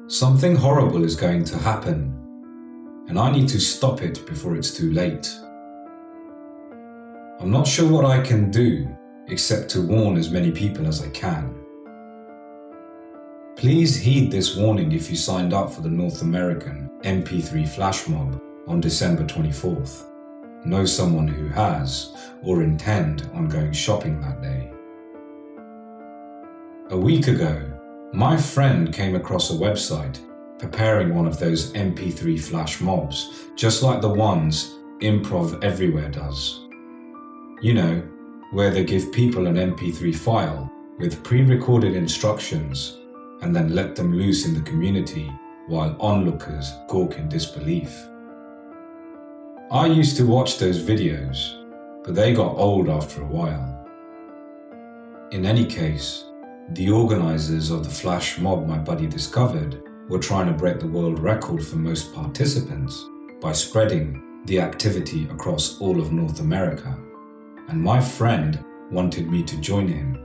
Something horrible is going to happen, and I need to stop it before it's too late. I'm not sure what I can do except to warn as many people as I can. Please heed this warning if you signed up for the North American MP3 flash mob on December 24th. Know someone who has or intend on going shopping that day. A week ago, my friend came across a website preparing one of those MP3 flash mobs, just like the ones Improv Everywhere does. You know, where they give people an MP3 file with pre-recorded instructions and then let them loose in the community while onlookers gawk in disbelief. I used to watch those videos, but they got old after a while. In any case, the organizers of the flash mob my buddy discovered were trying to break the world record for most participants by spreading the activity across all of North America, and my friend wanted me to join him.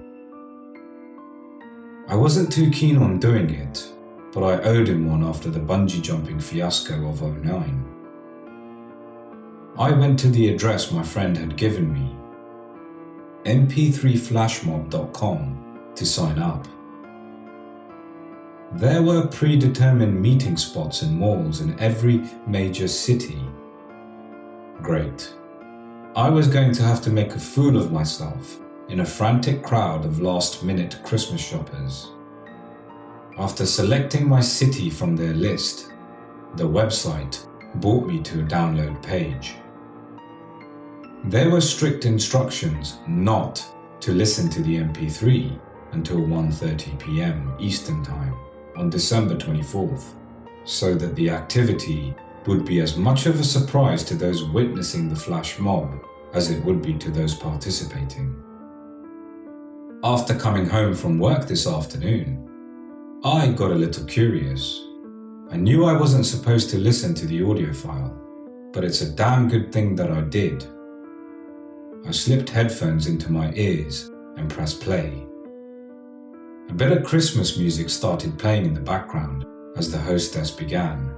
I wasn't too keen on doing it, but I owed him one after the bungee jumping fiasco of '09. I went to the address my friend had given me, mp3flashmob.com, to sign up. There were predetermined meeting spots in malls in every major city. Great. I was going to have to make a fool of myself in a frantic crowd of last-minute Christmas shoppers. After selecting my city from their list, the website brought me to a download page. There were strict instructions not to listen to the MP3 until 1:30 p.m. Eastern Time on December 24th, so that the activity would be as much of a surprise to those witnessing the flash mob as it would be to those participating. After coming home from work this afternoon, I got a little curious. I knew I wasn't supposed to listen to the audio file, but it's a damn good thing that I did. I slipped headphones into my ears and pressed play. A bit of Christmas music started playing in the background as the hostess began.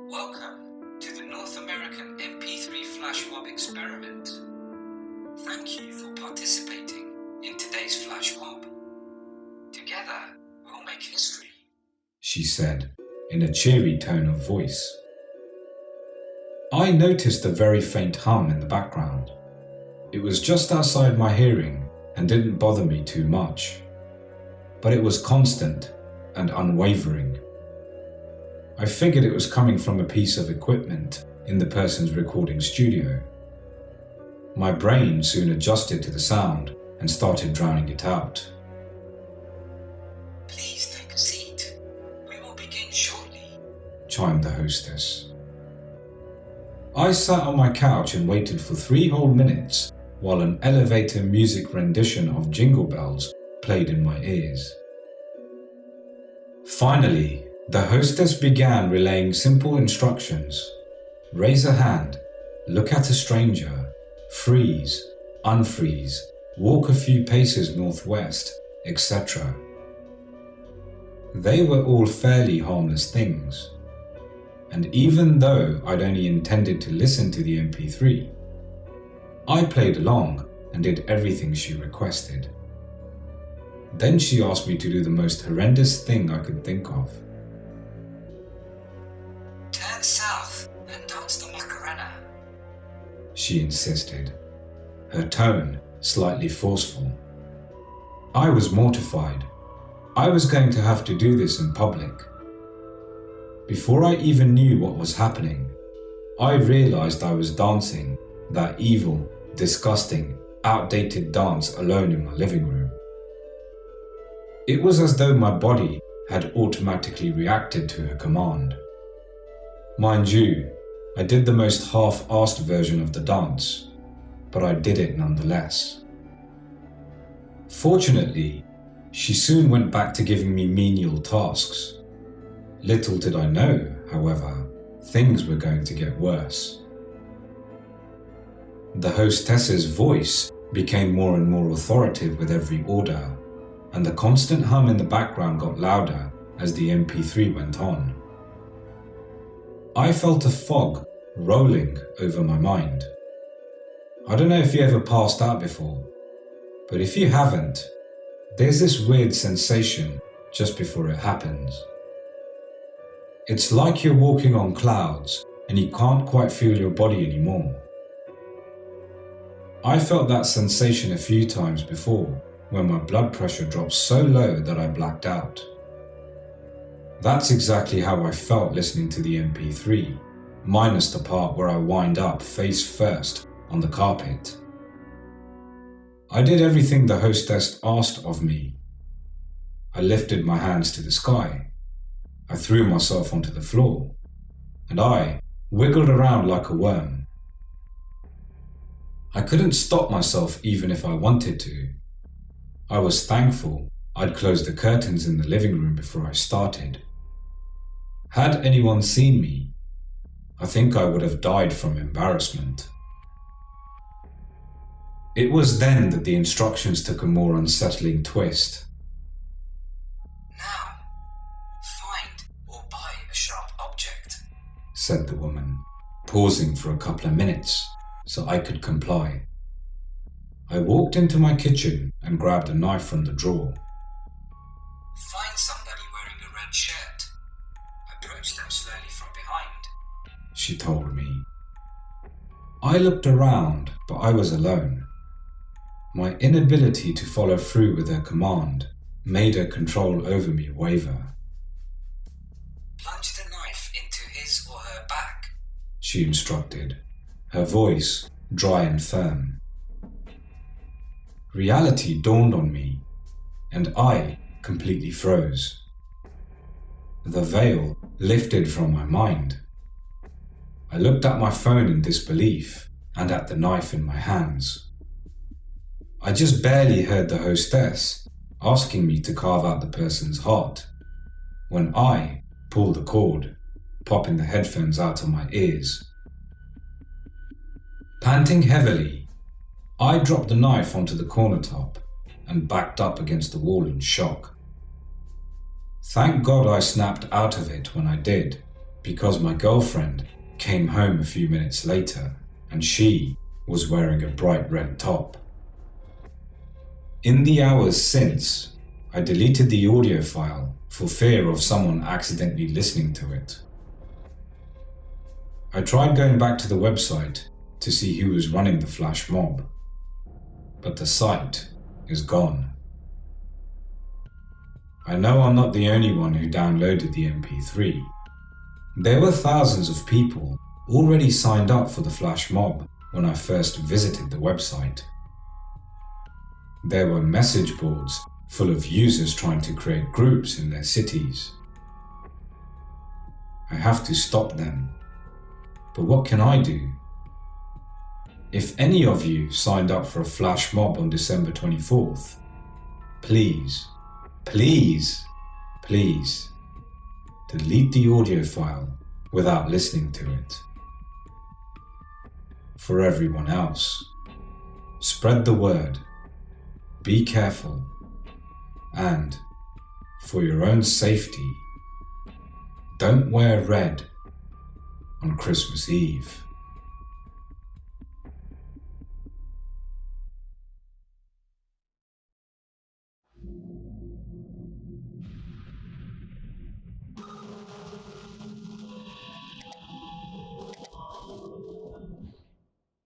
Welcome to the North American MP3 flash mob experiment. Thank you for participating in today's flash mob. Together, we'll make history, she said in a cheery tone of voice. I noticed a very faint hum in the background. It was just outside my hearing and didn't bother me too much. But it was constant and unwavering. I figured it was coming from a piece of equipment in the person's recording studio. My brain soon adjusted to the sound and started drowning it out. Please take a seat. We will begin shortly, chimed the hostess. I sat on my couch and waited for 3 whole minutes while an elevator music rendition of Jingle Bells played in my ears. Finally, the hostess began relaying simple instructions. Raise a hand, look at a stranger, freeze, unfreeze, walk a few paces northwest, etc. They were all fairly harmless things. And even though I'd only intended to listen to the MP3, I played along and did everything she requested. Then she asked me to do the most horrendous thing I could think of. Turn south and dance the Macarena, she insisted, her tone slightly forceful. I was mortified. I was going to have to do this in public. Before I even knew what was happening, I realized I was dancing that evil, disgusting, outdated dance alone in my living room. It was as though my body had automatically reacted to her command. Mind you, I did the most half-assed version of the dance, but I did it nonetheless. Fortunately, she soon went back to giving me menial tasks. Little did I know, however, things were going to get worse. The hostess's voice became more and more authoritative with every order, and the constant hum in the background got louder as the MP3 went on. I felt a fog rolling over my mind. I don't know if you ever passed out before, but if you haven't, there's this weird sensation just before it happens. It's like you're walking on clouds and you can't quite feel your body anymore. I felt that sensation a few times before when my blood pressure dropped so low that I blacked out. That's exactly how I felt listening to the MP3, minus the part where I wind up face first on the carpet. I did everything the hostess asked of me. I lifted my hands to the sky. I threw myself onto the floor, and I wiggled around like a worm. I couldn't stop myself even if I wanted to. I was thankful I'd closed the curtains in the living room before I started. Had anyone seen me, I think I would have died from embarrassment. It was then that the instructions took a more unsettling twist. "Now, find or buy a sharp object," said the woman, pausing for a couple of minutes so I could comply. I walked into my kitchen and grabbed a knife from the drawer. "Find somebody wearing a red shirt. Approach them slowly from behind," she told me. I looked around, but I was alone. My inability to follow through with her command made her control over me waver. "Plunge the knife into his or her back," she instructed, her voice dry and firm. Reality dawned on me, and I completely froze. The veil lifted from my mind. I looked at my phone in disbelief and at the knife in my hands. I just barely heard the hostess asking me to carve out the person's heart when I pulled the cord, popping the headphones out of my ears. Panting heavily, I dropped the knife onto the corner top and backed up against the wall in shock. Thank God I snapped out of it when I did, because my girlfriend came home a few minutes later and she was wearing a bright red top. In the hours since, I deleted the audio file for fear of someone accidentally listening to it. I tried going back to the website to see who was running the flash mob, but the site is gone. I know I'm not the only one who downloaded the MP3. There were thousands of people already signed up for the flash mob when I first visited the website. There were message boards full of users trying to create groups in their cities. I have to stop them. But what can I do? If any of you signed up for a flash mob on December 24th, please, please, please, delete the audio file without listening to it. For everyone else, spread the word, be careful, and for your own safety, don't wear red on Christmas Eve.